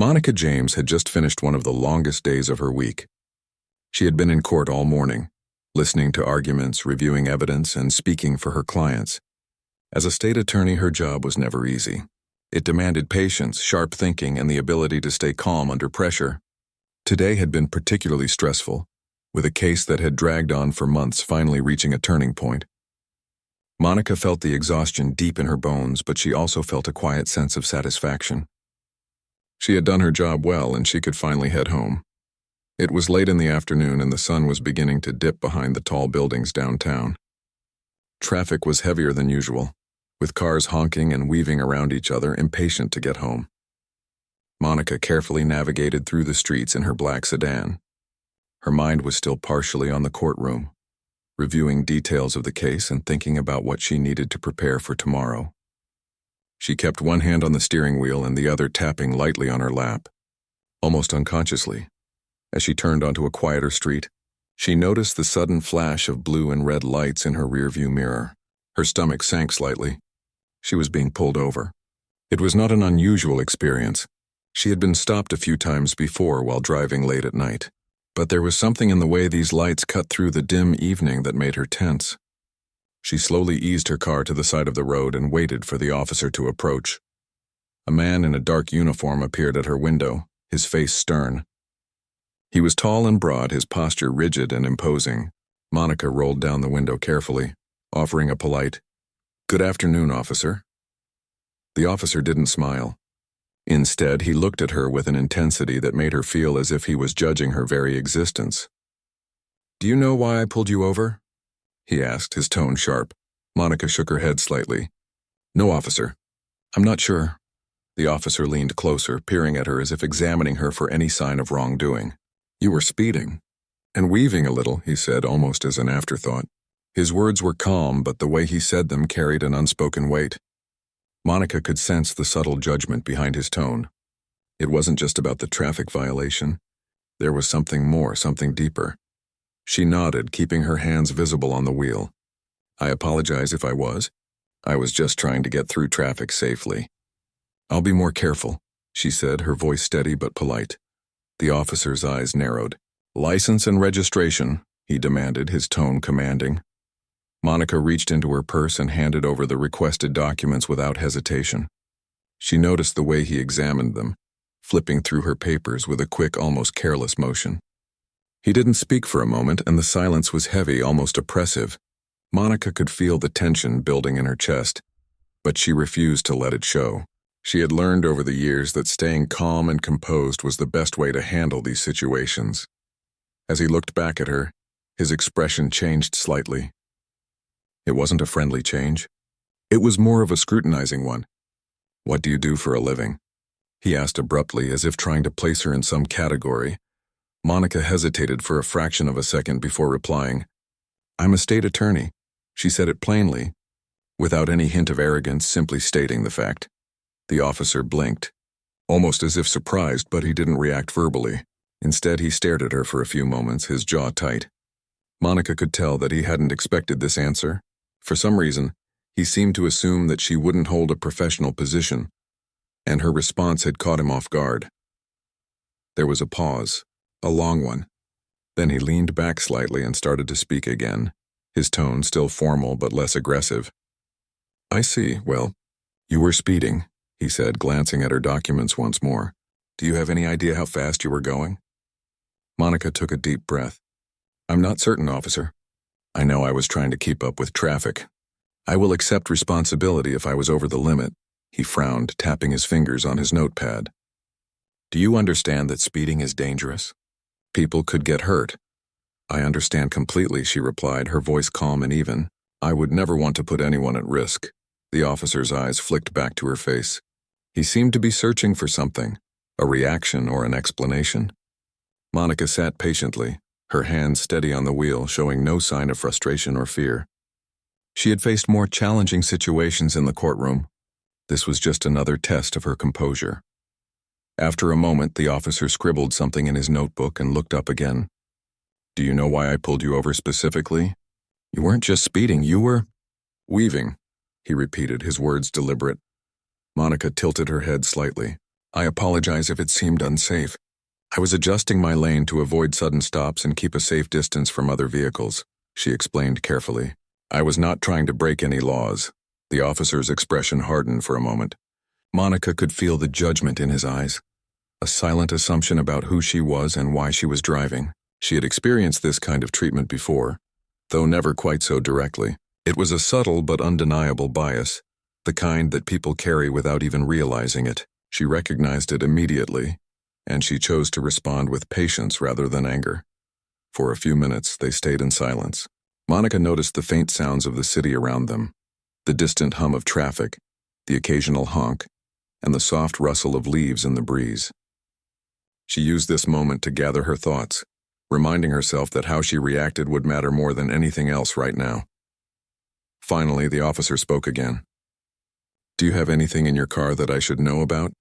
Monica James had just finished one of the longest days of her week. She had been in court all morning, listening to arguments, reviewing evidence, and speaking for her clients. As a state attorney, her job was never easy. It demanded patience, sharp thinking, and the ability to stay calm under pressure. Today had been particularly stressful, with a case that had dragged on for months finally reaching a turning point. Monica felt the exhaustion deep in her bones, but she also felt a quiet sense of satisfaction. She had done her job well, and she could finally head home. It was late in the afternoon, and the sun was beginning to dip behind the tall buildings downtown. Traffic was heavier than usual, with cars honking and weaving around each other, impatient to get home. Monica carefully navigated through the streets in her black sedan. Her mind was still partially on the courtroom, reviewing details of the case and thinking about what she needed to prepare for tomorrow. She kept one hand on the steering wheel and the other tapping lightly on her lap. Almost unconsciously, as she turned onto a quieter street, she noticed the sudden flash of blue and red lights in her rearview mirror. Her stomach sank slightly. She was being pulled over. It was not an unusual experience. She had been stopped a few times before while driving late at night. But there was something in the way these lights cut through the dim evening that made her tense. She slowly eased her car to the side of the road and waited for the officer to approach. A man in a dark uniform appeared at her window, his face stern. He was tall and broad, his posture rigid and imposing. Monica rolled down the window carefully, offering a polite, "Good afternoon, officer." The officer didn't smile. Instead, he looked at her with an intensity that made her feel as if he was judging her very existence. "Do you know why I pulled you over?" he asked, his tone sharp. Monica shook her head slightly. "No, officer. I'm not sure." The officer leaned closer, peering at her as if examining her for any sign of wrongdoing. "You were speeding and weaving a little," he said, almost as an afterthought. His words were calm, but the way he said them carried an unspoken weight. Monica could sense the subtle judgment behind his tone. It wasn't just about the traffic violation. There was something more, something deeper. She nodded, keeping her hands visible on the wheel. "I apologize if I was. I was just trying to get through traffic safely." "I'll be more careful," she said, her voice steady but polite. The officer's eyes narrowed. "License and registration," he demanded, his tone commanding. Monica reached into her purse and handed over the requested documents without hesitation. She noticed the way he examined them, flipping through her papers with a quick, almost careless motion. He didn't speak for a moment, and the silence was heavy, almost oppressive. Monica could feel the tension building in her chest, but she refused to let it show. She had learned over the years that staying calm and composed was the best way to handle these situations. As he looked back at her, his expression changed slightly. It wasn't a friendly change. It was more of a scrutinizing one. "What do you do for a living?" he asked abruptly, as if trying to place her in some category. Monica hesitated for a fraction of a second before replying. "I'm a state attorney." She said it plainly, without any hint of arrogance, simply stating the fact. The officer blinked, almost as if surprised, but he didn't react verbally. Instead, he stared at her for a few moments, his jaw tight. Monica could tell that he hadn't expected this answer. For some reason, he seemed to assume that she wouldn't hold a professional position, and her response had caught him off guard. There was a pause, a long one. Then he leaned back slightly and started to speak again, his tone still formal but less aggressive. "I see. Well, you were speeding," he said, glancing at her documents once more. "Do you have any idea how fast you were going?" Monica took a deep breath. "I'm not certain, officer. I know I was trying to keep up with traffic. I will accept responsibility if I was over the limit." He frowned, tapping his fingers on his notepad. "Do you understand that speeding is dangerous? People could get hurt." "I understand completely," she replied, her voice calm and even. "I would never want to put anyone at risk." The officer's eyes flicked back to her face. He seemed to be searching for something, a reaction or an explanation. Monica sat patiently, her hands steady on the wheel, showing no sign of frustration or fear. She had faced more challenging situations in the courtroom. This was just another test of her composure. After a moment, the officer scribbled something in his notebook and looked up again. "Do you know why I pulled you over specifically? You weren't just speeding, you were weaving," he repeated, his words deliberate. Monica tilted her head slightly. I apologize if it seemed unsafe. I was adjusting my lane to avoid sudden stops and keep a safe distance from other vehicles, she explained carefully. I was not trying to break any laws. The officer's expression hardened for a moment. Monica could feel the judgment in his eyes, a silent assumption about who she was and why she was driving. She had experienced this kind of treatment before, though never quite so directly. It was a subtle but undeniable bias, the kind that people carry without even realizing it. She recognized it immediately, and she chose to respond with patience rather than anger. For a few minutes, they stayed in silence. Monica noticed the faint sounds of the city around them, the distant hum of traffic, the occasional honk, and the soft rustle of leaves in the breeze. She used this moment to gather her thoughts, reminding herself that how she reacted would matter more than anything else right now. Finally, the officer spoke again. "Do you have anything in your car that I should know about?"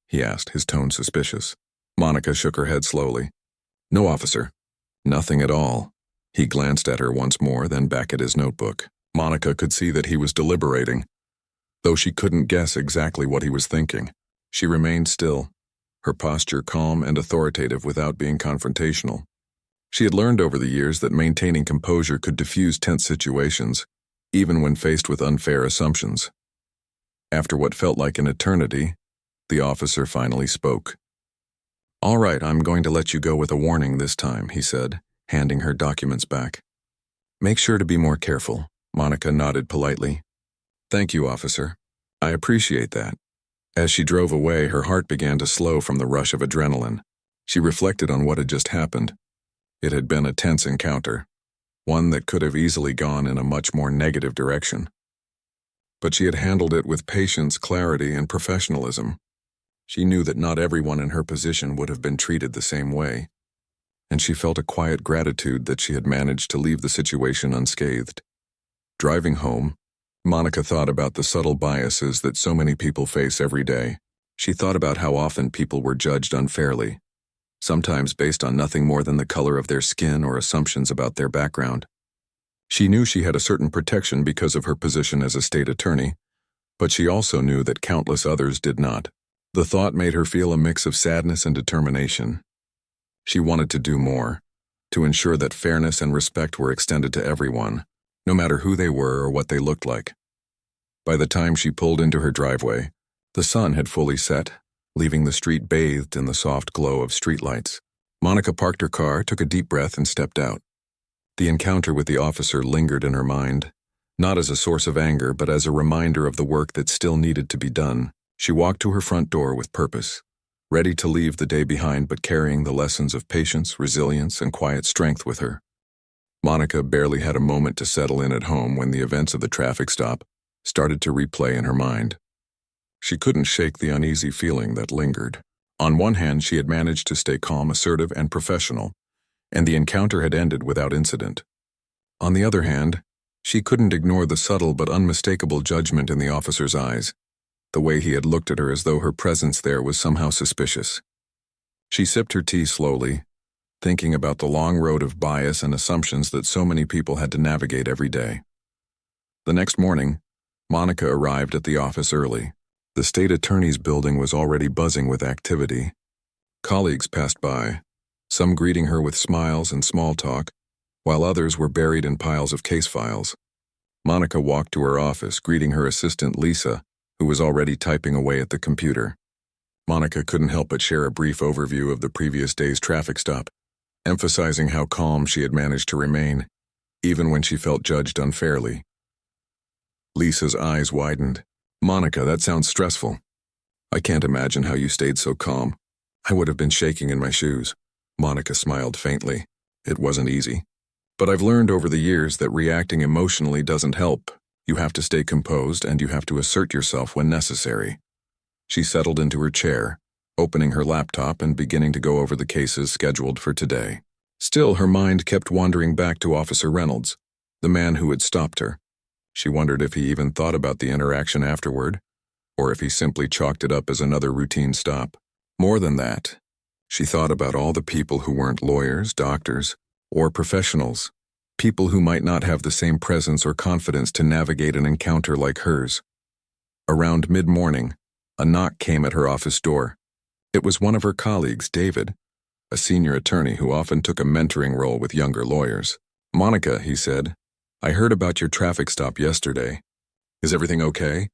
he asked, his tone suspicious. Monica shook her head slowly. "No, officer. Nothing at all." He glanced at her once more, then back at his notebook. Monica could see that he was deliberating, though she couldn't guess exactly what he was thinking. She remained still, her posture calm and authoritative without being confrontational. She had learned over the years that maintaining composure could diffuse tense situations, even when faced with unfair assumptions. After what felt like an eternity, the officer finally spoke. "All right, I'm going to let you go with a warning this time," he said, handing her documents back. "Make sure to be more careful." Monica nodded politely. "Thank you, officer. I appreciate that." As she drove away, her heart began to slow from the rush of adrenaline. She reflected on what had just happened. It had been a tense encounter, one that could have easily gone in a much more negative direction. But she had handled it with patience, clarity, and professionalism. She knew that not everyone in her position would have been treated the same way, and she felt a quiet gratitude that she had managed to leave the situation unscathed. Driving home, Monica thought about the subtle biases that so many people face every day. She thought about how often people were judged unfairly, sometimes based on nothing more than the color of their skin or assumptions about their background. She knew she had a certain protection because of her position as a state attorney, but she also knew that countless others did not. The thought made her feel a mix of sadness and determination. She wanted to do more, to ensure that fairness and respect were extended to everyone, no matter who they were or what they looked like. By the time she pulled into her driveway, the sun had fully set, leaving the street bathed in the soft glow of streetlights. Monica parked her car, took a deep breath, and stepped out. The encounter with the officer lingered in her mind, not as a source of anger, but as a reminder of the work that still needed to be done. She walked to her front door with purpose, ready to leave the day behind but carrying the lessons of patience, resilience, and quiet strength with her. Monica barely had a moment to settle in at home when the events of the traffic stop started to replay in her mind. She couldn't shake the uneasy feeling that lingered. On one hand, she had managed to stay calm, assertive, and professional, and the encounter had ended without incident. On the other hand, she couldn't ignore the subtle but unmistakable judgment in the officer's eyes, the way he had looked at her as though her presence there was somehow suspicious. She sipped her tea slowly, thinking about the long road of bias and assumptions that so many people had to navigate every day. The next morning, Monica arrived at the office early. The state attorney's building was already buzzing with activity. Colleagues passed by, some greeting her with smiles and small talk, while others were buried in piles of case files. Monica walked to her office, greeting her assistant Lisa, who was already typing away at the computer. Monica couldn't help but share a brief overview of the previous day's traffic stop, emphasizing how calm she had managed to remain, even when she felt judged unfairly. Lisa's eyes widened. "Monica, that sounds stressful. I can't imagine how you stayed so calm. I would have been shaking in my shoes." Monica smiled faintly. "It wasn't easy. But I've learned over the years that reacting emotionally doesn't help. You have to stay composed and you have to assert yourself when necessary." She settled into her chair, opening her laptop and beginning to go over the cases scheduled for today. Still, her mind kept wandering back to Officer Reynolds, the man who had stopped her. She wondered if he even thought about the interaction afterward, or if he simply chalked it up as another routine stop. More than that, she thought about all the people who weren't lawyers, doctors, or professionals, people who might not have the same presence or confidence to navigate an encounter like hers. Around mid-morning, a knock came at her office door. It was one of her colleagues, David, a senior attorney who often took a mentoring role with younger lawyers. "Monica," he said, "I heard about your traffic stop yesterday. Is everything okay?"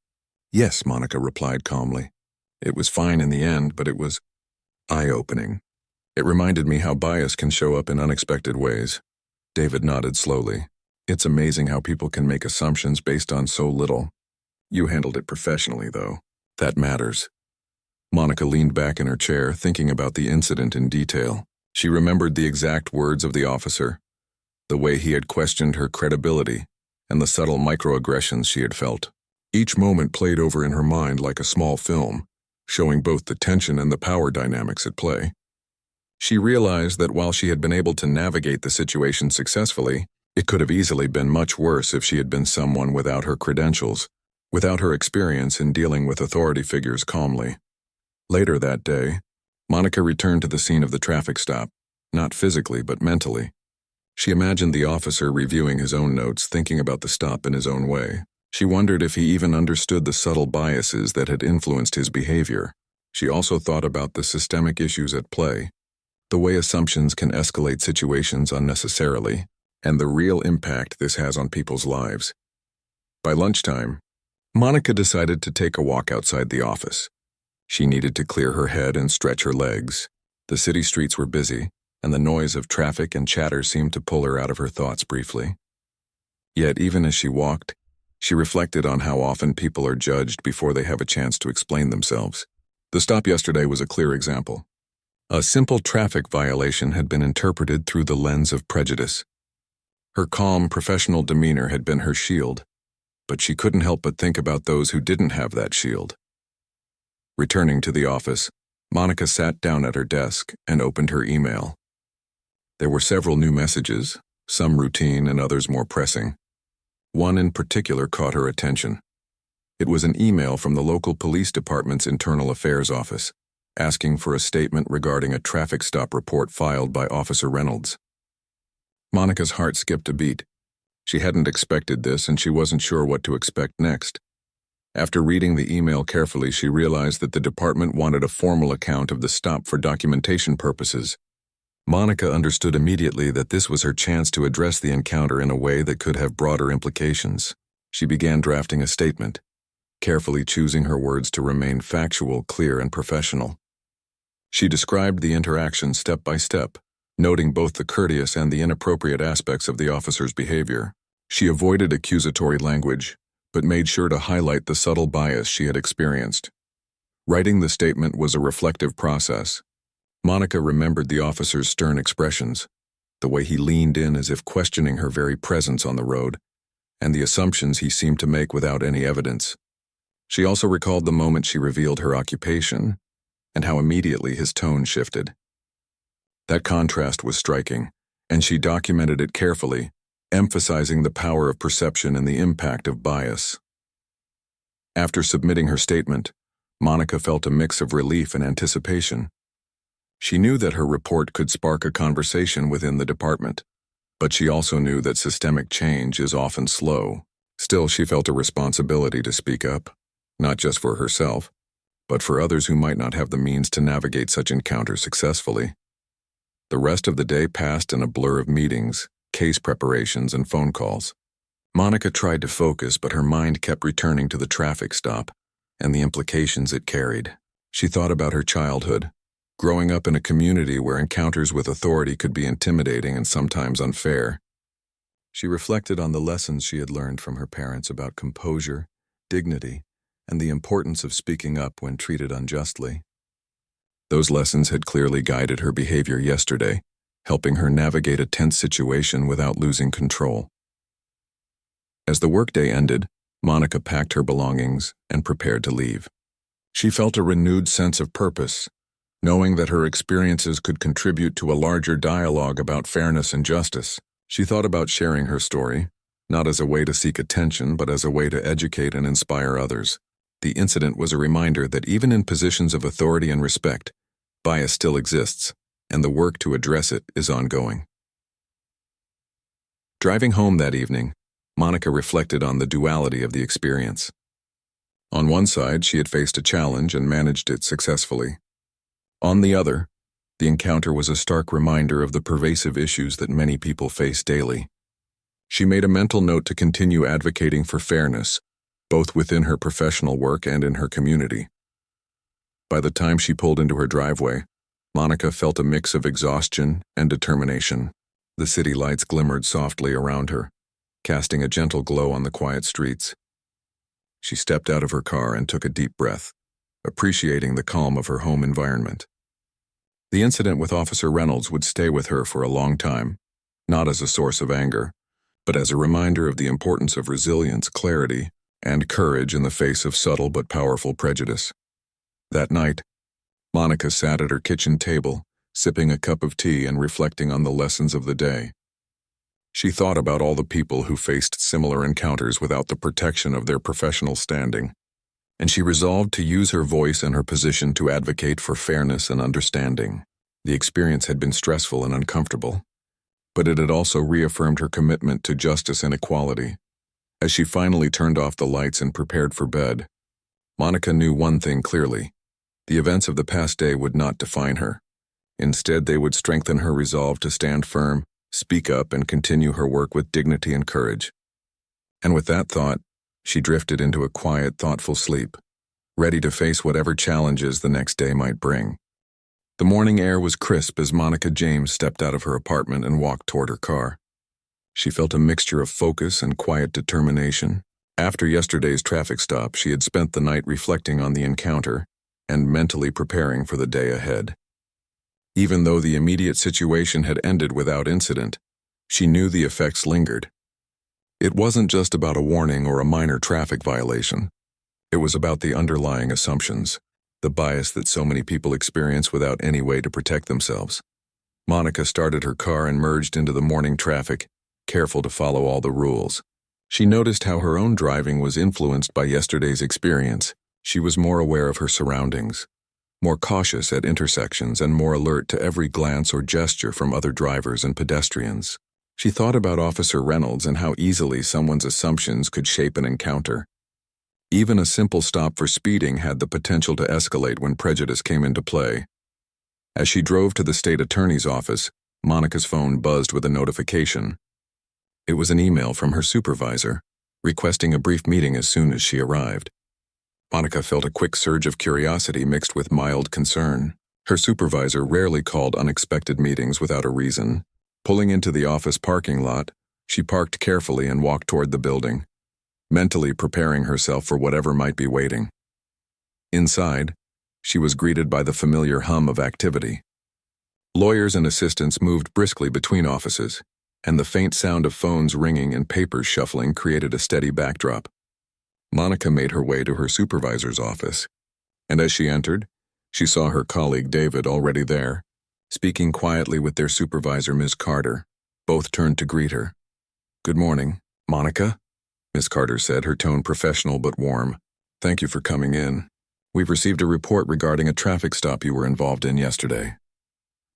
"Yes," Monica replied calmly. "It was fine in the end, but it was eye-opening. It reminded me how bias can show up in unexpected ways." David nodded slowly. "It's amazing how people can make assumptions based on so little. You handled it professionally, though. That matters." Monica leaned back in her chair, thinking about the incident in detail. She remembered the exact words of the officer, the way he had questioned her credibility, and the subtle microaggressions she had felt. Each moment played over in her mind like a small film, showing both the tension and the power dynamics at play. She realized that while she had been able to navigate the situation successfully, it could have easily been much worse if she had been someone without her credentials, without her experience in dealing with authority figures calmly. Later that day, Monica returned to the scene of the traffic stop, not physically but mentally. She imagined the officer reviewing his own notes, thinking about the stop in his own way. She wondered if he even understood the subtle biases that had influenced his behavior. She also thought about the systemic issues at play, the way assumptions can escalate situations unnecessarily, and the real impact this has on people's lives. By lunchtime, Monica decided to take a walk outside the office. She needed to clear her head and stretch her legs. The city streets were busy, and the noise of traffic and chatter seemed to pull her out of her thoughts briefly. Yet even as she walked, she reflected on how often people are judged before they have a chance to explain themselves. The stop yesterday was a clear example. A simple traffic violation had been interpreted through the lens of prejudice. Her calm, professional demeanor had been her shield, but she couldn't help but think about those who didn't have that shield. Returning to the office, Monica sat down at her desk and opened her email. There were several new messages, some routine and others more pressing. One in particular caught her attention. It was an email from the local police department's internal affairs office, asking for a statement regarding a traffic stop report filed by Officer Reynolds. Monica's heart skipped a beat. She hadn't expected this, and she wasn't sure what to expect next. After reading the email carefully, she realized that the department wanted a formal account of the stop for documentation purposes. Monica understood immediately that this was her chance to address the encounter in a way that could have broader implications. She began drafting a statement, carefully choosing her words to remain factual, clear, and professional. She described the interaction step by step, noting both the courteous and the inappropriate aspects of the officer's behavior. She avoided accusatory language, but made sure to highlight the subtle bias she had experienced. Writing the statement was a reflective process. Monica remembered the officer's stern expressions, the way he leaned in as if questioning her very presence on the road, and the assumptions he seemed to make without any evidence. She also recalled the moment she revealed her occupation, and how immediately his tone shifted. That contrast was striking, and she documented it carefully, emphasizing the power of perception and the impact of bias. After submitting her statement, Monica felt a mix of relief and anticipation. She knew that her report could spark a conversation within the department, but she also knew that systemic change is often slow. Still, she felt a responsibility to speak up, not just for herself, but for others who might not have the means to navigate such encounters successfully. The rest of the day passed in a blur of meetings, case preparations, and phone calls. Monica tried to focus, but her mind kept returning to the traffic stop and the implications it carried. She thought about her childhood, growing up in a community where encounters with authority could be intimidating and sometimes unfair. She reflected on the lessons she had learned from her parents about composure, dignity, and the importance of speaking up when treated unjustly. Those lessons had clearly guided her behavior yesterday, helping her navigate a tense situation without losing control. As the workday ended, Monica packed her belongings and prepared to leave. She felt a renewed sense of purpose, knowing that her experiences could contribute to a larger dialogue about fairness and justice. She thought about sharing her story, not as a way to seek attention, but as a way to educate and inspire others. The incident was a reminder that even in positions of authority and respect, bias still exists, and the work to address it is ongoing. Driving home that evening, Monica reflected on the duality of the experience. On one side, she had faced a challenge and managed it successfully. On the other, the encounter was a stark reminder of the pervasive issues that many people face daily. She made a mental note to continue advocating for fairness, both within her professional work and in her community. By the time she pulled into her driveway, Monica felt a mix of exhaustion and determination. The city lights glimmered softly around her, casting a gentle glow on the quiet streets. She stepped out of her car and took a deep breath, appreciating the calm of her home environment. The incident with Officer Reynolds would stay with her for a long time, not as a source of anger, but as a reminder of the importance of resilience, clarity, and courage in the face of subtle but powerful prejudice. That night, Monica sat at her kitchen table, sipping a cup of tea and reflecting on the lessons of the day. She thought about all the people who faced similar encounters without the protection of their professional standing, and she resolved to use her voice and her position to advocate for fairness and understanding. The experience had been stressful and uncomfortable, but it had also reaffirmed her commitment to justice and equality. As she finally turned off the lights and prepared for bed, Monica knew one thing clearly: the events of the past day would not define her. Instead, they would strengthen her resolve to stand firm, speak up, and continue her work with dignity and courage. And with that thought, she drifted into a quiet, thoughtful sleep, ready to face whatever challenges the next day might bring. The morning air was crisp as Monica James stepped out of her apartment and walked toward her car. She felt a mixture of focus and quiet determination. After yesterday's traffic stop, she had spent the night reflecting on the encounter and mentally preparing for the day ahead. Even though the immediate situation had ended without incident, she knew the effects lingered. It wasn't just about a warning or a minor traffic violation. It was about the underlying assumptions, the bias that so many people experience without any way to protect themselves. Monica started her car and merged into the morning traffic, careful to follow all the rules. She noticed how her own driving was influenced by yesterday's experience. She was more aware of her surroundings, more cautious at intersections, and more alert to every glance or gesture from other drivers and pedestrians. She thought about Officer Reynolds and how easily someone's assumptions could shape an encounter. Even a simple stop for speeding had the potential to escalate when prejudice came into play. As she drove to the state attorney's office, Monica's phone buzzed with a notification. It was an email from her supervisor, requesting a brief meeting as soon as she arrived. Monica felt a quick surge of curiosity mixed with mild concern. Her supervisor rarely called unexpected meetings without a reason. Pulling into the office parking lot, she parked carefully and walked toward the building, mentally preparing herself for whatever might be waiting. Inside, she was greeted by the familiar hum of activity. Lawyers and assistants moved briskly between offices, and the faint sound of phones ringing and papers shuffling created a steady backdrop. Monica made her way to her supervisor's office, and as she entered, she saw her colleague David already there, speaking quietly with their supervisor, Ms. Carter. Both turned to greet her. "Good morning, Monica," Ms. Carter said, her tone professional but warm. "Thank you for coming in. We've received a report regarding a traffic stop you were involved in yesterday."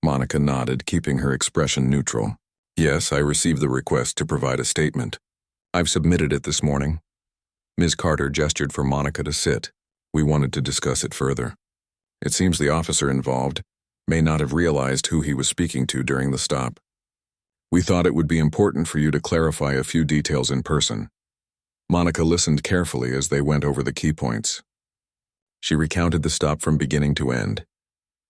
Monica nodded, keeping her expression neutral. "Yes, I received the request to provide a statement. I've submitted it this morning." Ms. Carter gestured for Monica to sit. "We wanted to discuss it further. It seems the officer involved may not have realized who he was speaking to during the stop. We thought it would be important for you to clarify a few details in person." Monica listened carefully as they went over the key points. She recounted the stop from beginning to end.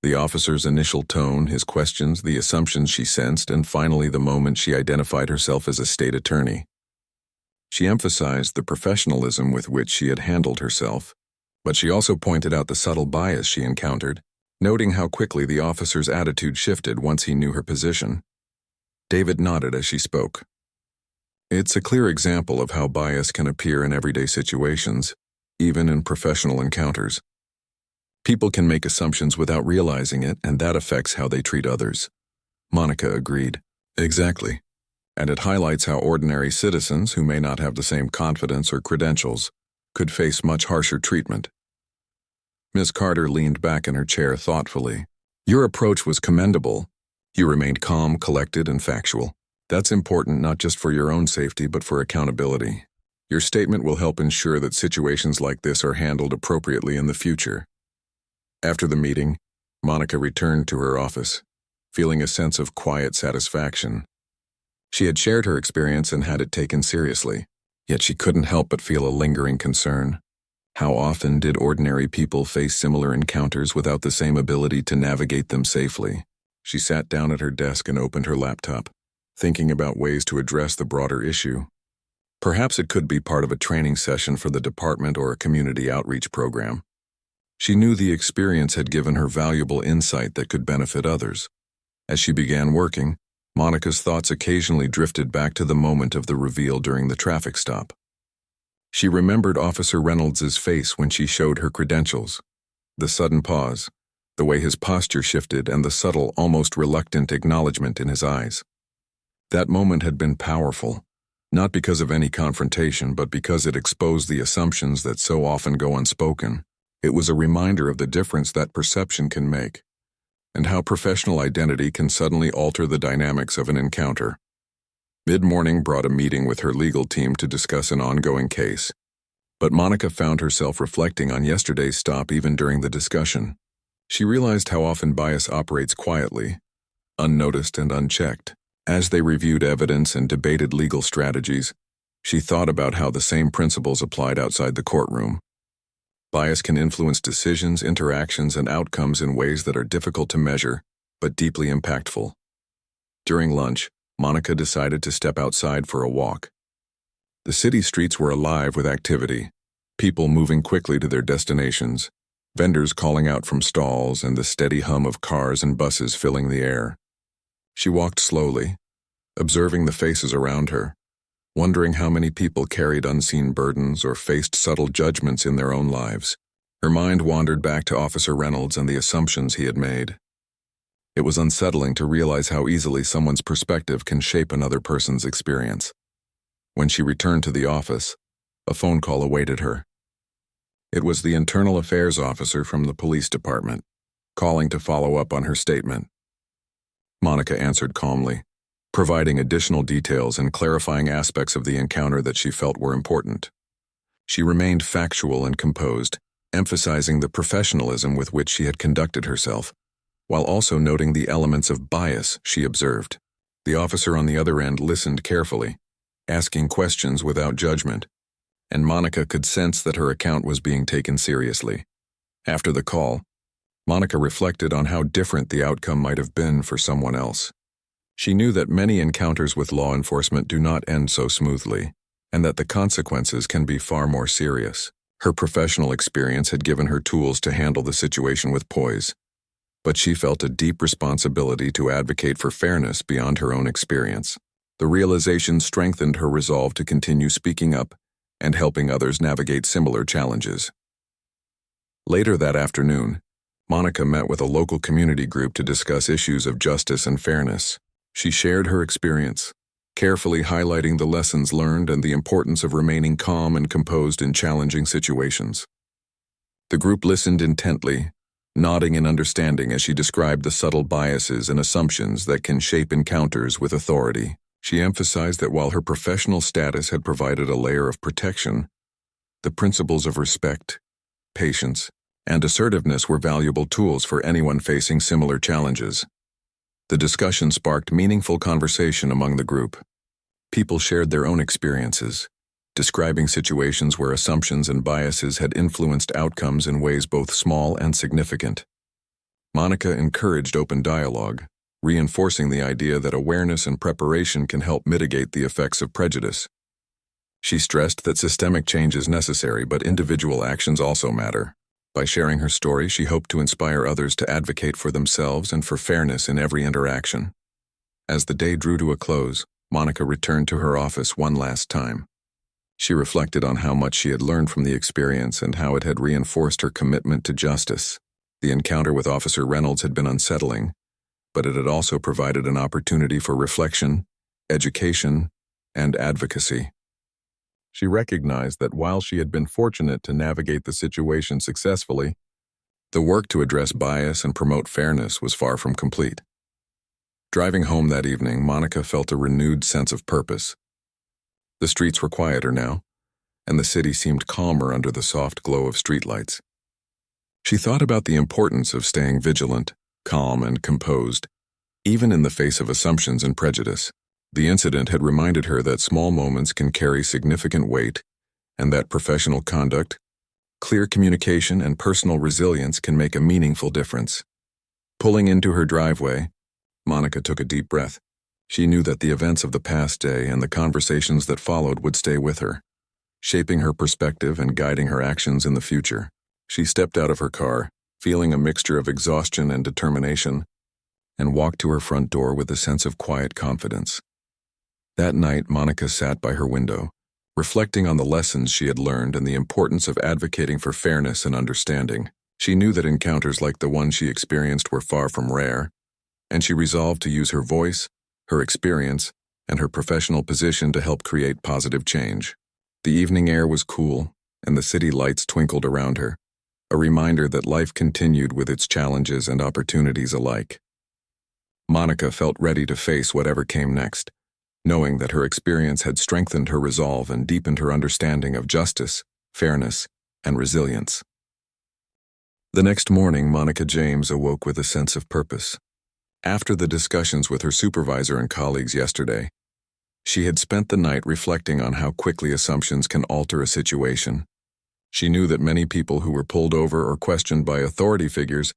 The officer's initial tone, his questions, the assumptions she sensed, and finally the moment she identified herself as a state attorney. She emphasized the professionalism with which she had handled herself, but she also pointed out the subtle bias she encountered, noting how quickly the officer's attitude shifted once he knew her position. David nodded as she spoke. "It's a clear example of how bias can appear in everyday situations, even in professional encounters. People can make assumptions without realizing it, and that affects how they treat others." Monica agreed. "Exactly. And it highlights how ordinary citizens who may not have the same confidence or credentials could face much harsher treatment." Ms. Carter leaned back in her chair thoughtfully. "Your approach was commendable. You remained calm, collected, and factual. That's important not just for your own safety but for accountability. Your statement will help ensure that situations like this are handled appropriately in the future." After the meeting, Monica returned to her office, feeling a sense of quiet satisfaction. She had shared her experience and had it taken seriously, yet she couldn't help but feel a lingering concern. How often did ordinary people face similar encounters without the same ability to navigate them safely? She sat down at her desk and opened her laptop, thinking about ways to address the broader issue. Perhaps it could be part of a training session for the department or a community outreach program. She knew the experience had given her valuable insight that could benefit others. As she began working, Monica's thoughts occasionally drifted back to the moment of the reveal during the traffic stop. She remembered Officer Reynolds's face when she showed her credentials. The sudden pause, the way his posture shifted, and the subtle, almost reluctant acknowledgement in his eyes. That moment had been powerful, not because of any confrontation, but because it exposed the assumptions that so often go unspoken. It was a reminder of the difference that perception can make, and how professional identity can suddenly alter the dynamics of an encounter. Mid-morning brought a meeting with her legal team to discuss an ongoing case, but Monica found herself reflecting on yesterday's stop even during the discussion. She realized how often bias operates quietly, unnoticed and unchecked. As they reviewed evidence and debated legal strategies, she thought about how the same principles applied outside the courtroom. Bias can influence decisions, interactions, and outcomes in ways that are difficult to measure, but deeply impactful. During lunch, Monica decided to step outside for a walk. The city streets were alive with activity, people moving quickly to their destinations, vendors calling out from stalls, and the steady hum of cars and buses filling the air. She walked slowly, observing the faces around her, wondering how many people carried unseen burdens or faced subtle judgments in their own lives. Her mind wandered back to Officer Reynolds and the assumptions he had made. It was unsettling to realize how easily someone's perspective can shape another person's experience. When she returned to the office, a phone call awaited her. It was the internal affairs officer from the police department, calling to follow up on her statement. Monica answered calmly, providing additional details and clarifying aspects of the encounter that she felt were important. She remained factual and composed, emphasizing the professionalism with which she had conducted herself, while also noting the elements of bias she observed. The officer on the other end listened carefully, asking questions without judgment, and Monica could sense that her account was being taken seriously. After the call, Monica reflected on how different the outcome might have been for someone else. She knew that many encounters with law enforcement do not end so smoothly, and that the consequences can be far more serious. Her professional experience had given her tools to handle the situation with poise, but she felt a deep responsibility to advocate for fairness beyond her own experience. The realization strengthened her resolve to continue speaking up and helping others navigate similar challenges. Later that afternoon, Monica met with a local community group to discuss issues of justice and fairness. She shared her experience, carefully highlighting the lessons learned and the importance of remaining calm and composed in challenging situations. The group listened intently, nodding in understanding as she described the subtle biases and assumptions that can shape encounters with authority. She emphasized that while her professional status had provided a layer of protection, the principles of respect, patience, and assertiveness were valuable tools for anyone facing similar challenges. The discussion sparked meaningful conversation among the group. People shared their own experiences, describing situations where assumptions and biases had influenced outcomes in ways both small and significant. Monica encouraged open dialogue, reinforcing the idea that awareness and preparation can help mitigate the effects of prejudice. She stressed that systemic change is necessary, but individual actions also matter. By sharing her story, she hoped to inspire others to advocate for themselves and for fairness in every interaction. As the day drew to a close, Monica returned to her office one last time. She reflected on how much she had learned from the experience and how it had reinforced her commitment to justice. The encounter with Officer Reynolds had been unsettling, but it had also provided an opportunity for reflection, education, and advocacy. She recognized that while she had been fortunate to navigate the situation successfully, the work to address bias and promote fairness was far from complete. Driving home that evening, Monica felt a renewed sense of purpose. The streets were quieter now, and the city seemed calmer under the soft glow of streetlights. She thought about the importance of staying vigilant, calm, and composed, even in the face of assumptions and prejudice. The incident had reminded her that small moments can carry significant weight, and that professional conduct, clear communication, and personal resilience can make a meaningful difference. Pulling into her driveway, Monica took a deep breath. She knew that the events of the past day and the conversations that followed would stay with her, shaping her perspective and guiding her actions in the future. She stepped out of her car, feeling a mixture of exhaustion and determination, and walked to her front door with a sense of quiet confidence. That night, Monica sat by her window, reflecting on the lessons she had learned and the importance of advocating for fairness and understanding. She knew that encounters like the one she experienced were far from rare, and she resolved to use her voice, her experience, and her professional position to help create positive change. The evening air was cool, and the city lights twinkled around her, a reminder that life continued with its challenges and opportunities alike. Monica felt ready to face whatever came next, knowing that her experience had strengthened her resolve and deepened her understanding of justice, fairness, and resilience. The next morning, Monica James awoke with a sense of purpose. After the discussions with her supervisor and colleagues yesterday, she had spent the night reflecting on how quickly assumptions can alter a situation. She knew that many people who were pulled over or questioned by authority figures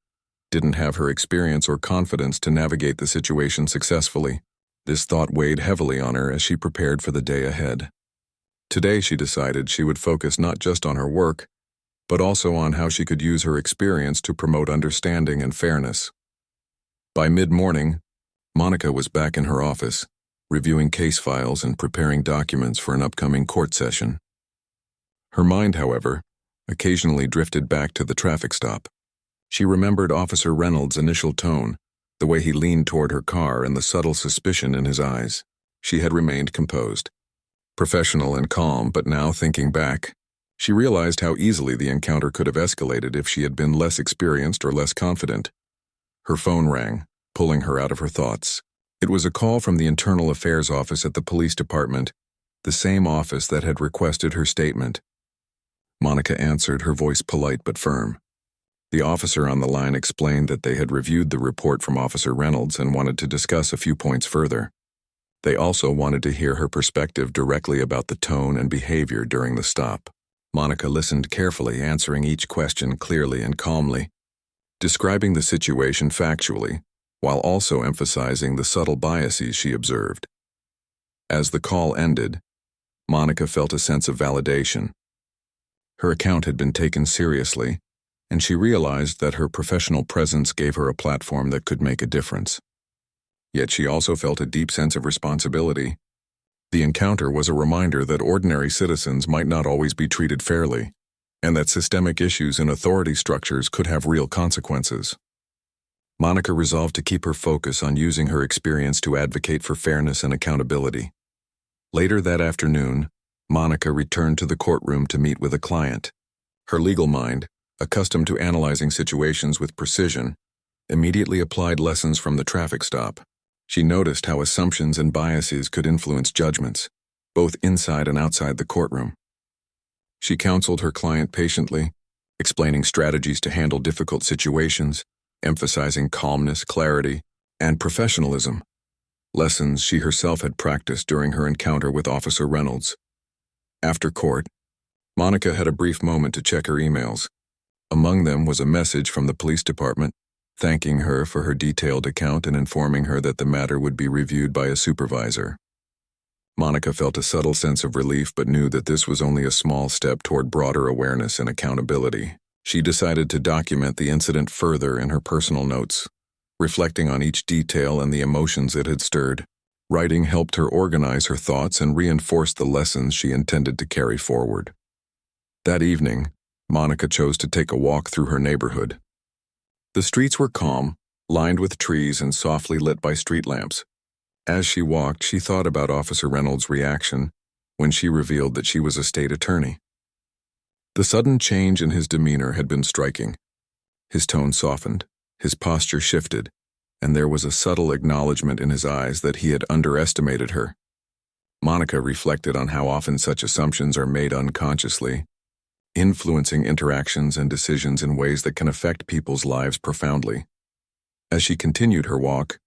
didn't have her experience or confidence to navigate the situation successfully. This thought weighed heavily on her as she prepared for the day ahead. Today, she decided she would focus not just on her work, but also on how she could use her experience to promote understanding and fairness. By mid-morning, Monica was back in her office, reviewing case files and preparing documents for an upcoming court session. Her mind, however, occasionally drifted back to the traffic stop. She remembered Officer Reynolds' initial tone, the way he leaned toward her car and the subtle suspicion in his eyes. She had remained composed, professional and calm, but now thinking back, she realized how easily the encounter could have escalated if she had been less experienced or less confident. Her phone rang, pulling her out of her thoughts. It was a call from the Internal Affairs Office at the police department, the same office that had requested her statement. Monica answered, her voice polite but firm. The officer on the line explained that they had reviewed the report from Officer Reynolds and wanted to discuss a few points further. They also wanted to hear her perspective directly about the tone and behavior during the stop. Monica listened carefully, answering each question clearly and calmly, describing the situation factually, while also emphasizing the subtle biases she observed. As the call ended, Monica felt a sense of validation. Her account had been taken seriously, and she realized that her professional presence gave her a platform that could make a difference. Yet she also felt a deep sense of responsibility. The encounter was a reminder that ordinary citizens might not always be treated fairly, and that systemic issues in authority structures could have real consequences. Monica resolved to keep her focus on using her experience to advocate for fairness and accountability. Later that afternoon, Monica returned to the courtroom to meet with a client. Her legal mind, accustomed to analyzing situations with precision, immediately applied lessons from the traffic stop. She noticed how assumptions and biases could influence judgments, both inside and outside the courtroom. She counseled her client patiently, explaining strategies to handle difficult situations, emphasizing calmness, clarity, and professionalism, lessons she herself had practiced during her encounter with Officer Reynolds. After court, Monica had a brief moment to check her emails. Among them was a message from the police department, thanking her for her detailed account and informing her that the matter would be reviewed by a supervisor. Monica felt a subtle sense of relief but knew that this was only a small step toward broader awareness and accountability. She decided to document the incident further in her personal notes, reflecting on each detail and the emotions it had stirred. Writing helped her organize her thoughts and reinforce the lessons she intended to carry forward. That evening, Monica chose to take a walk through her neighborhood. The streets were calm, lined with trees and softly lit by street lamps. As she walked, she thought about Officer Reynolds' reaction when she revealed that she was a state attorney. The sudden change in his demeanor had been striking. His tone softened, his posture shifted, and there was a subtle acknowledgement in his eyes that he had underestimated her. Monica reflected on how often such assumptions are made unconsciously, influencing interactions and decisions in ways that can affect people's lives profoundly. As she continued her walk,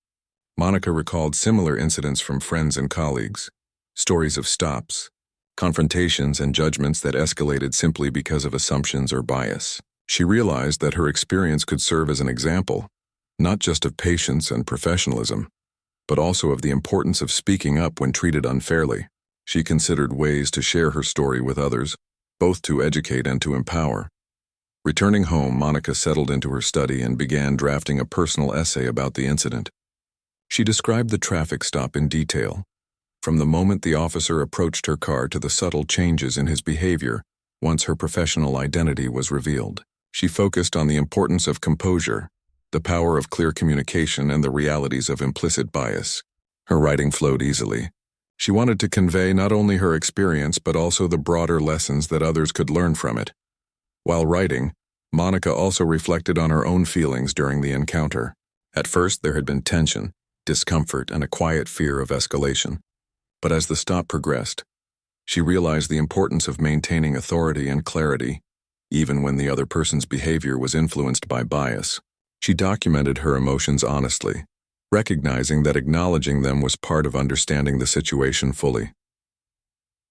Monica recalled similar incidents from friends and colleagues, stories of stops, confrontations, and judgments that escalated simply because of assumptions or bias. She realized that her experience could serve as an example, not just of patience and professionalism, but also of the importance of speaking up when treated unfairly. She considered ways to share her story with others, both to educate and to empower. Returning home, Monica settled into her study and began drafting a personal essay about the incident. She described the traffic stop in detail, from the moment the officer approached her car to the subtle changes in his behavior once her professional identity was revealed. She focused on the importance of composure, the power of clear communication, and the realities of implicit bias. Her writing flowed easily. She wanted to convey not only her experience but also the broader lessons that others could learn from it. While writing, Monica also reflected on her own feelings during the encounter. At first, there had been tension, discomfort, and a quiet fear of escalation. But as the stop progressed, she realized the importance of maintaining authority and clarity, even when the other person's behavior was influenced by bias. She documented her emotions honestly, recognizing that acknowledging them was part of understanding the situation fully.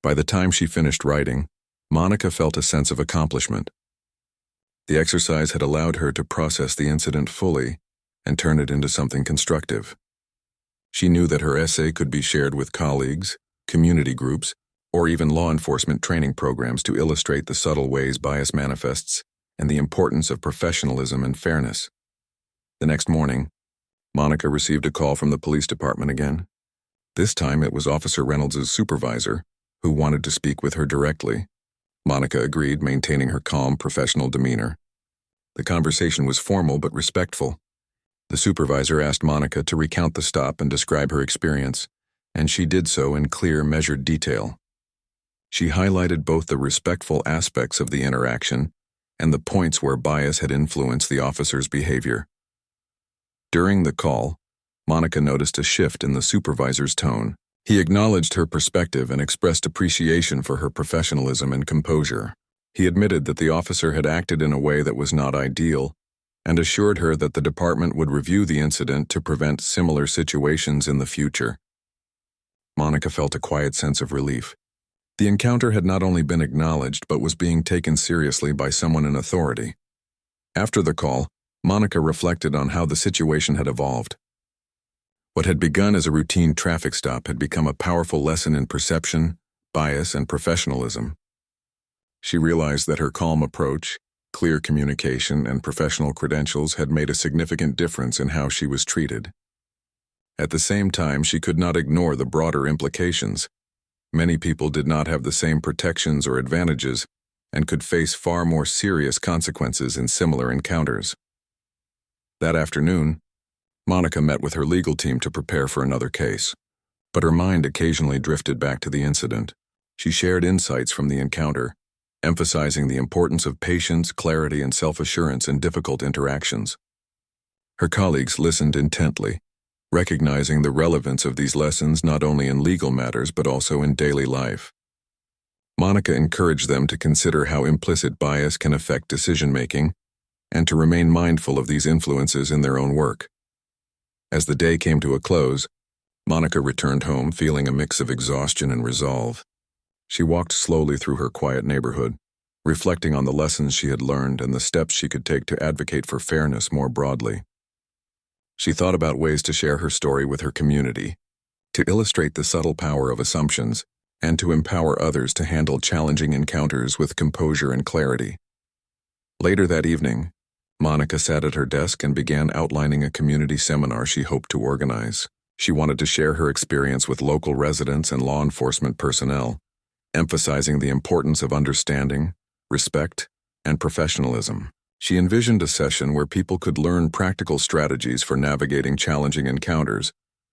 By the time she finished writing, Monica felt a sense of accomplishment. The exercise had allowed her to process the incident fully and turn it into something constructive. She knew that her essay could be shared with colleagues, community groups, or even law enforcement training programs to illustrate the subtle ways bias manifests and the importance of professionalism and fairness. The next morning, Monica received a call from the police department again. This time it was Officer Reynolds' supervisor, who wanted to speak with her directly. Monica agreed, maintaining her calm, professional demeanor. The conversation was formal but respectful. The supervisor asked Monica to recount the stop and describe her experience, and she did so in clear, measured detail. She highlighted both the respectful aspects of the interaction and the points where bias had influenced the officer's behavior. During the call, Monica noticed a shift in the supervisor's tone. He acknowledged her perspective and expressed appreciation for her professionalism and composure. He admitted that the officer had acted in a way that was not ideal and assured her that the department would review the incident to prevent similar situations in the future. Monica felt a quiet sense of relief. The encounter had not only been acknowledged but was being taken seriously by someone in authority. After the call, Monica reflected on how the situation had evolved. What had begun as a routine traffic stop had become a powerful lesson in perception, bias, and professionalism. She realized that her calm approach, clear communication, and professional credentials had made a significant difference in how she was treated. At the same time, she could not ignore the broader implications. Many people did not have the same protections or advantages and could face far more serious consequences in similar encounters. That afternoon, Monica met with her legal team to prepare for another case, but her mind occasionally drifted back to the incident. She shared insights from the encounter, emphasizing the importance of patience, clarity, and self-assurance in difficult interactions. Her colleagues listened intently, recognizing the relevance of these lessons not only in legal matters but also in daily life. Monica encouraged them to consider how implicit bias can affect decision-making and to remain mindful of these influences in their own work. As the day came to a close, Monica returned home feeling a mix of exhaustion and resolve. She walked slowly through her quiet neighborhood, reflecting on the lessons she had learned and the steps she could take to advocate for fairness more broadly. She thought about ways to share her story with her community, to illustrate the subtle power of assumptions, and to empower others to handle challenging encounters with composure and clarity. Later that evening, Monica sat at her desk and began outlining a community seminar she hoped to organize. She wanted to share her experience with local residents and law enforcement personnel, emphasizing the importance of understanding, respect, and professionalism. She envisioned a session where people could learn practical strategies for navigating challenging encounters,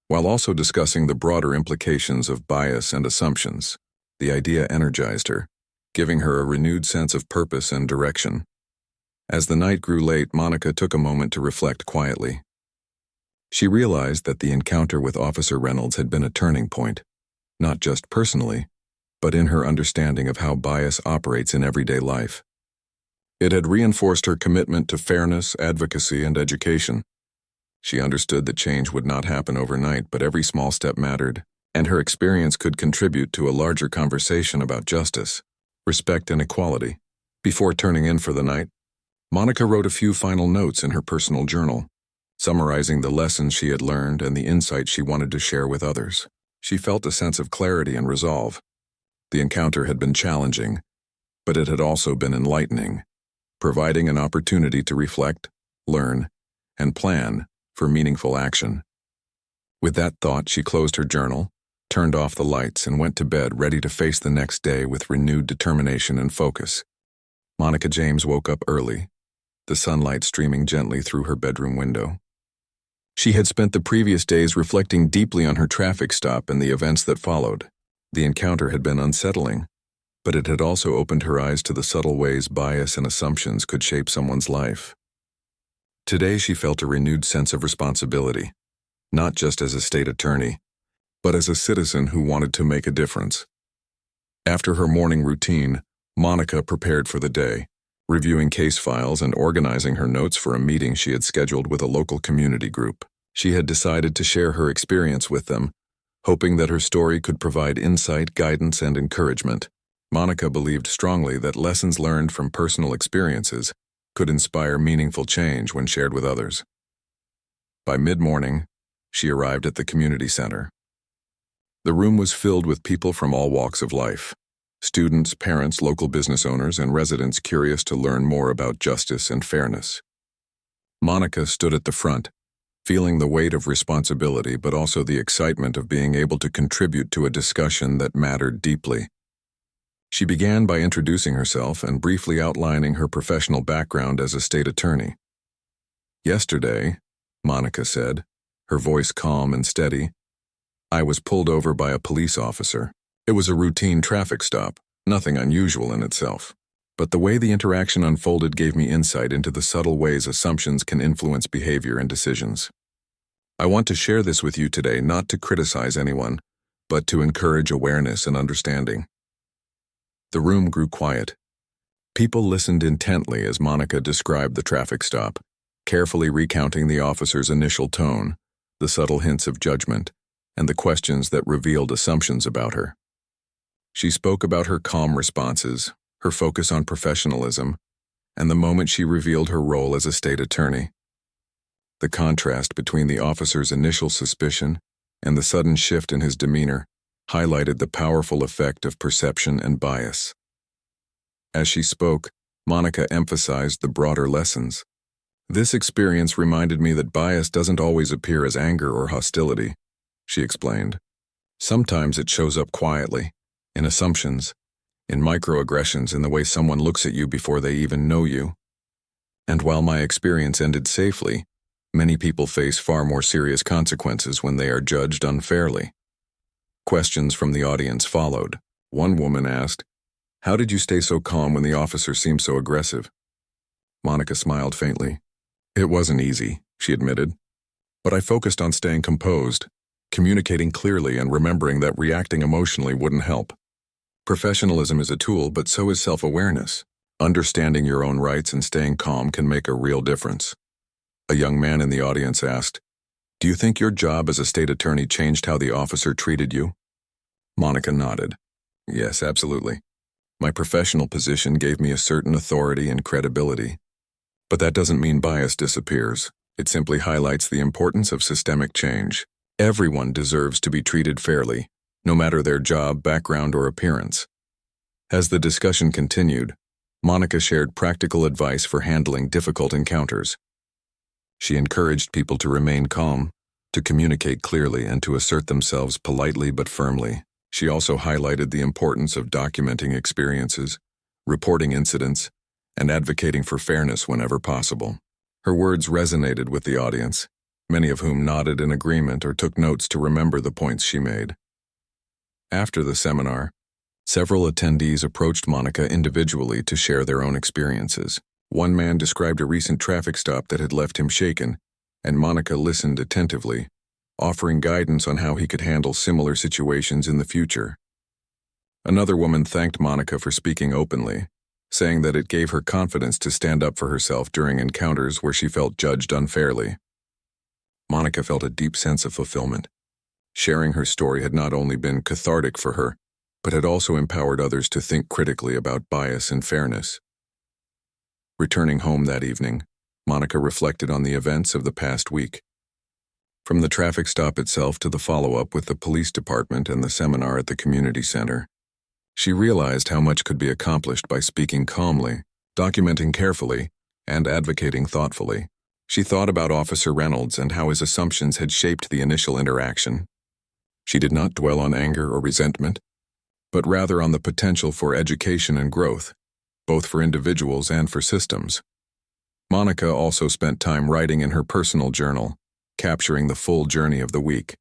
while also discussing the broader implications of bias and assumptions. The idea energized her, giving her a renewed sense of purpose and direction. As the night grew late, Monica took a moment to reflect quietly. She realized that the encounter with Officer Reynolds had been a turning point, not just personally, but in her understanding of how bias operates in everyday life. It had reinforced her commitment to fairness, advocacy, and education. She understood that change would not happen overnight, but every small step mattered, and her experience could contribute to a larger conversation about justice, respect, and equality. Before turning in for the night, Monica wrote a few final notes in her personal journal, summarizing the lessons she had learned and the insights she wanted to share with others. She felt a sense of clarity and resolve. The encounter had been challenging, but it had also been enlightening, providing an opportunity to reflect, learn, and plan for meaningful action. With that thought, she closed her journal, turned off the lights, and went to bed ready to face the next day with renewed determination and focus. Monica James woke up early, the sunlight streaming gently through her bedroom window. She had spent the previous days reflecting deeply on her traffic stop and the events that followed. The encounter had been unsettling, but it had also opened her eyes to the subtle ways bias and assumptions could shape someone's life. Today she felt a renewed sense of responsibility, not just as a state attorney, but as a citizen who wanted to make a difference. After her morning routine, Monica prepared for the day, reviewing case files and organizing her notes for a meeting she had scheduled with a local community group. She had decided to share her experience with them, hoping that her story could provide insight, guidance, and encouragement. Monica believed strongly that lessons learned from personal experiences could inspire meaningful change when shared with others. By mid-morning, she arrived at the community center. The room was filled with people from all walks of life. Students, parents, local business owners, and residents curious to learn more about justice and fairness. Monica stood at the front, feeling the weight of responsibility but also the excitement of being able to contribute to a discussion that mattered deeply. She began by introducing herself and briefly outlining her professional background as a state attorney. "Yesterday," Monica said, her voice calm and steady, "I was pulled over by a police officer. It was a routine traffic stop, nothing unusual in itself. But the way the interaction unfolded gave me insight into the subtle ways assumptions can influence behavior and decisions. I want to share this with you today not to criticize anyone, but to encourage awareness and understanding." The room grew quiet. People listened intently as Monica described the traffic stop, carefully recounting the officer's initial tone, the subtle hints of judgment, and the questions that revealed assumptions about her. She spoke about her calm responses, her focus on professionalism, and the moment she revealed her role as a state attorney. The contrast between the officer's initial suspicion and the sudden shift in his demeanor highlighted the powerful effect of perception and bias. As she spoke, Monica emphasized the broader lessons. "This experience reminded me that bias doesn't always appear as anger or hostility," she explained. "Sometimes it shows up quietly, in assumptions, in microaggressions, in the way someone looks at you before they even know you. And while my experience ended safely, many people face far more serious consequences when they are judged unfairly." Questions from the audience followed. One woman asked, "How did you stay so calm when the officer seemed so aggressive?" Monica smiled faintly. "It wasn't easy," she admitted, "but I focused on staying composed, communicating clearly, and remembering that reacting emotionally wouldn't help. Professionalism is a tool, but so is self-awareness. Understanding your own rights and staying calm can make a real difference." A young man in the audience asked, "Do you think your job as a state attorney changed how the officer treated you?" Monica nodded. "Yes, absolutely. My professional position gave me a certain authority and credibility. But that doesn't mean bias disappears. It simply highlights the importance of systemic change. Everyone deserves to be treated fairly, no matter their job, background, or appearance." As the discussion continued, Monica shared practical advice for handling difficult encounters. She encouraged people to remain calm, to communicate clearly, and to assert themselves politely but firmly. She also highlighted the importance of documenting experiences, reporting incidents, and advocating for fairness whenever possible. Her words resonated with the audience, many of whom nodded in agreement or took notes to remember the points she made. After the seminar, several attendees approached Monica individually to share their own experiences. One man described a recent traffic stop that had left him shaken, and Monica listened attentively, offering guidance on how he could handle similar situations in the future. Another woman thanked Monica for speaking openly, saying that it gave her confidence to stand up for herself during encounters where she felt judged unfairly. Monica felt a deep sense of fulfillment. Sharing her story had not only been cathartic for her, but had also empowered others to think critically about bias and fairness. Returning home that evening, Monica reflected on the events of the past week. From the traffic stop itself to the follow-up with the police department and the seminar at the community center, she realized how much could be accomplished by speaking calmly, documenting carefully, and advocating thoughtfully. She thought about Officer Reynolds and how his assumptions had shaped the initial interaction. She did not dwell on anger or resentment, but rather on the potential for education and growth, both for individuals and for systems. Monica also spent time writing in her personal journal, capturing the full journey of the week.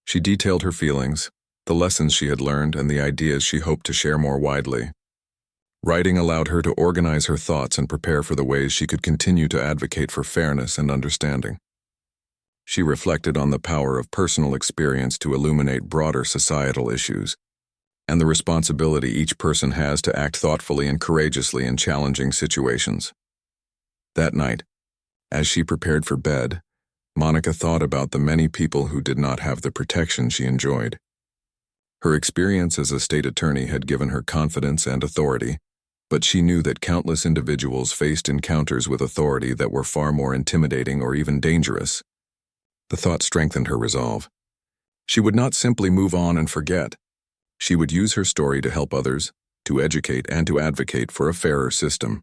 She detailed her feelings, the lessons she had learned, and the ideas she hoped to share more widely. Writing allowed her to organize her thoughts and prepare for the ways she could continue to advocate for fairness and understanding. She reflected on the power of personal experience to illuminate broader societal issues, and the responsibility each person has to act thoughtfully and courageously in challenging situations. That night, as she prepared for bed, Monica thought about the many people who did not have the protection she enjoyed. Her experience as a state attorney had given her confidence and authority, but she knew that countless individuals faced encounters with authority that were far more intimidating or even dangerous. The thought strengthened her resolve. She would not simply move on and forget. She would use her story to help others, to educate, and to advocate for a fairer system.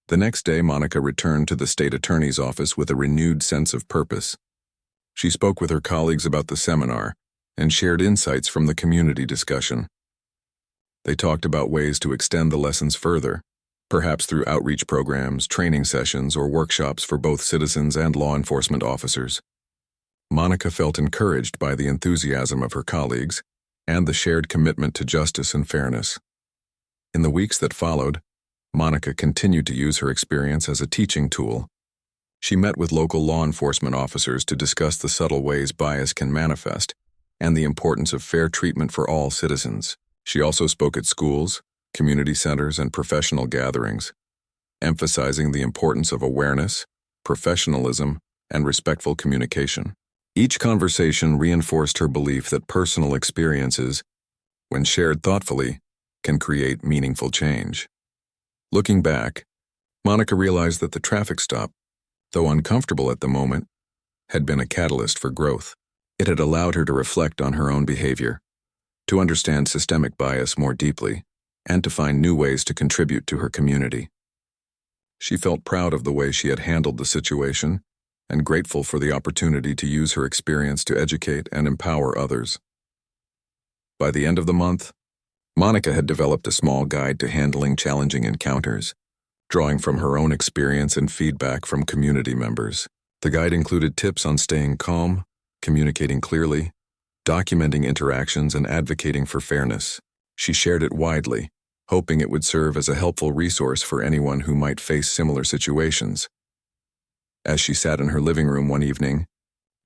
The next day, Monica returned to the state attorney's office with a renewed sense of purpose. She spoke with her colleagues about the seminar and shared insights from the community discussion. They talked about ways to extend the lessons further, perhaps through outreach programs, training sessions, or workshops for both citizens and law enforcement officers. Monica felt encouraged by the enthusiasm of her colleagues and the shared commitment to justice and fairness. In the weeks that followed, Monica continued to use her experience as a teaching tool. She met with local law enforcement officers to discuss the subtle ways bias can manifest and the importance of fair treatment for all citizens. She also spoke at schools, community centers, and professional gatherings, emphasizing the importance of awareness, professionalism, and respectful communication. Each conversation reinforced her belief that personal experiences, when shared thoughtfully, can create meaningful change. Looking back, Monica realized that the traffic stop, though uncomfortable at the moment, had been a catalyst for growth. It had allowed her to reflect on her own behavior, to understand systemic bias more deeply, and to find new ways to contribute to her community. She felt proud of the way she had handled the situation and grateful for the opportunity to use her experience to educate and empower others. By the end of the month, Monica had developed a small guide to handling challenging encounters, drawing from her own experience and feedback from community members. The guide included tips on staying calm, communicating clearly, documenting interactions, and advocating for fairness. She shared it widely, hoping it would serve as a helpful resource for anyone who might face similar situations. As she sat in her living room one evening,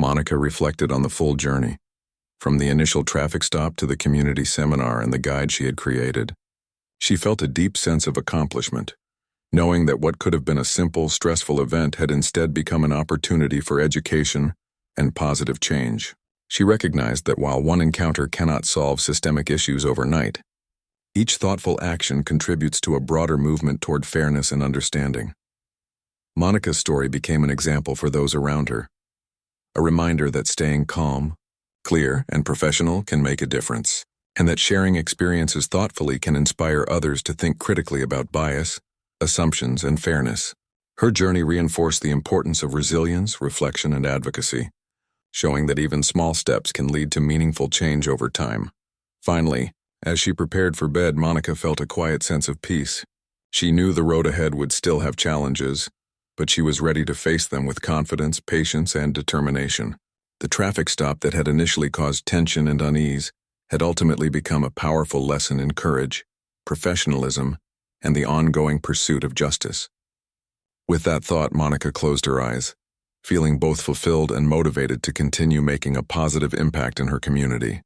Monica reflected on the full journey, from the initial traffic stop to the community seminar and the guide she had created. She felt a deep sense of accomplishment, knowing that what could have been a simple, stressful event had instead become an opportunity for education and positive change. She recognized that while one encounter cannot solve systemic issues overnight, each thoughtful action contributes to a broader movement toward fairness and understanding. Monica's story became an example for those around her, a reminder that staying calm, clear, and professional can make a difference, and that sharing experiences thoughtfully can inspire others to think critically about bias, assumptions, and fairness. Her journey reinforced the importance of resilience, reflection, and advocacy, showing that even small steps can lead to meaningful change over time. Finally, as she prepared for bed, Monica felt a quiet sense of peace. She knew the road ahead would still have challenges, but she was ready to face them with confidence, patience, and determination. The traffic stop that had initially caused tension and unease had ultimately become a powerful lesson in courage, professionalism, and the ongoing pursuit of justice. With that thought, Monica closed her eyes, feeling both fulfilled and motivated to continue making a positive impact in her community.